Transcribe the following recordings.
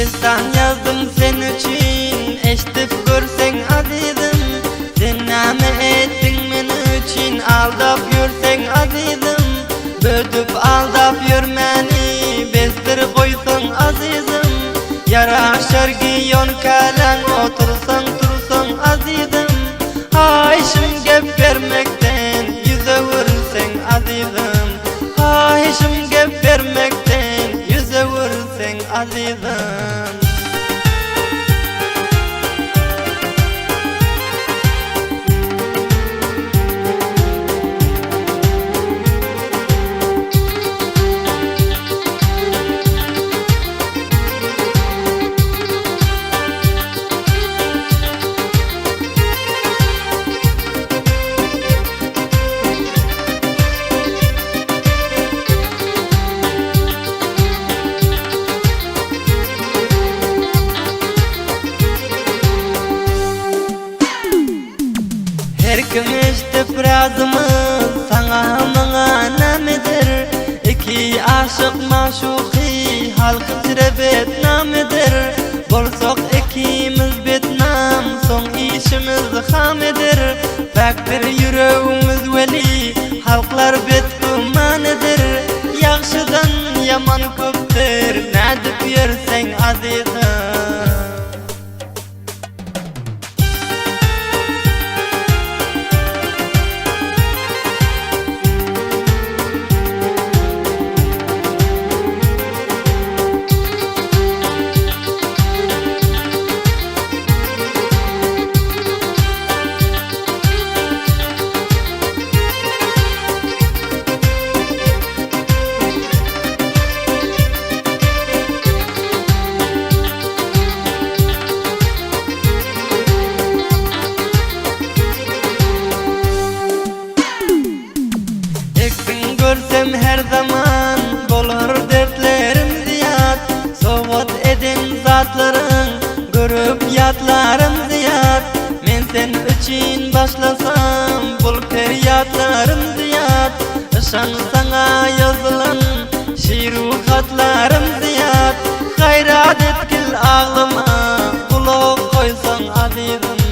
Destan yazdım sen için, eşitip görsen azizim. Dinleme ettin men için, aldap yürsen azizim. Bödüp aldap yürmeni, bezdir koysan azizim. Yaraşar giyon kalan, otursan tursan azizim. Haişim gep vermekten, yüze vursen azizim. Haişim gep vermekten, yüze vursen azizim. Her kim eşitip razımız, sana mına namidir. İki aşık maşuki, halkı tirebet namidir. Bolsak ikimiz betnam, son işimiz hamidir. Fakir yüreğimiz veli, halklar bet kumanidir. Yaxşıdan yaman köptür, nadip yersen azizim. Görsem her zaman bolur dertlerim ziyad. Soğut edin zatların, görüp yatlarım ziyad. Men sen için başlasam, bul feryatlarım ziyad. Işan sana yazılan, şiiru hatlarım ziyad. Gayrat etkil ağlıma, kulak koysan azizim.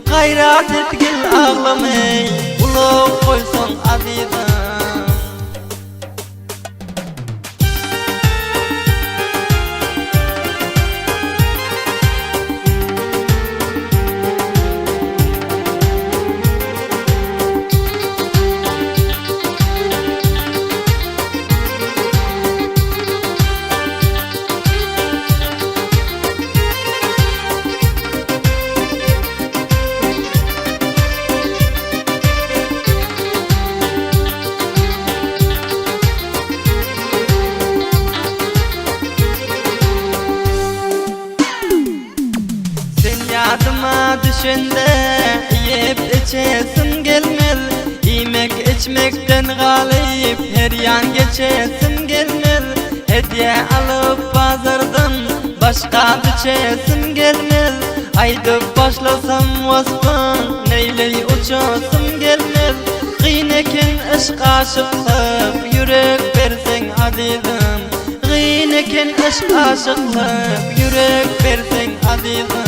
Gayrat etkil ağlıma, kulak koysan azizim. Yadıma düşünde yiyip içesim gelmez. Yemek içmekten galip her yan geçesim gelmez. Hediye alıp pazardan başka biçesim gelmez. Aydıp başlasam vasfın neyley uçasım gelmez. Gıynekin ışk aşıklık yürek versen azizim. Gıynekin ışk aşıklık yürek versen azizim.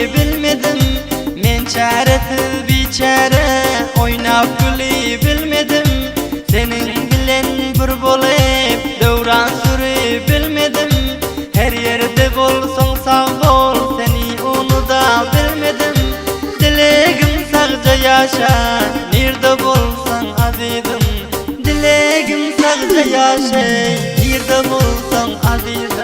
Bilmedim men çaresiz biçare, oynap güli bilmedim. Senin bilen bir bolup devran sürü bilmedim. Her yerde bolsan sağ bol, seni onu da bilmedim. Dilegim sağca yaşa, nerede bolsan azizim. Dilegim sağca yaşa, nerede bolsan azizim.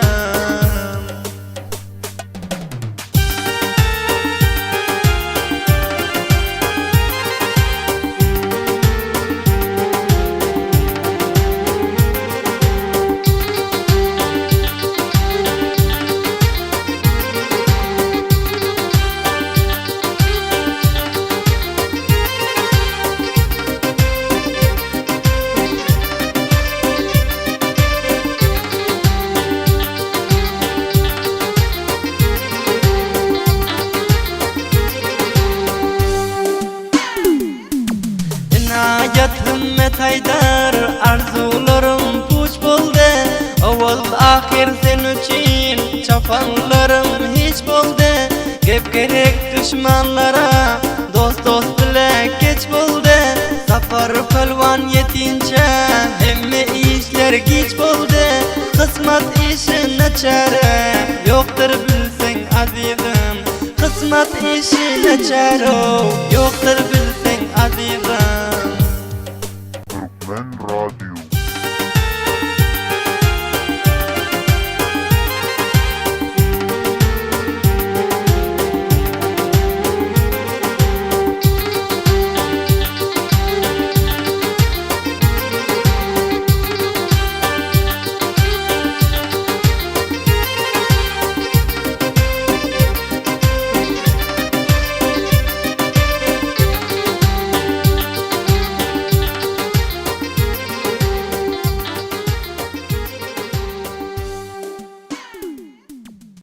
arzularım puç buldu. Avval ahir sen üçün çapanlarım hiç buldu. Gep gerek düşmanlara dost bile geç buldu. Safar pelvan yetince hemme işler geç buldu. Kısmet işine çare yoktur bilsen azizim. Kısmet işine çare yoktur bilsen azizim. Türkmen Radyo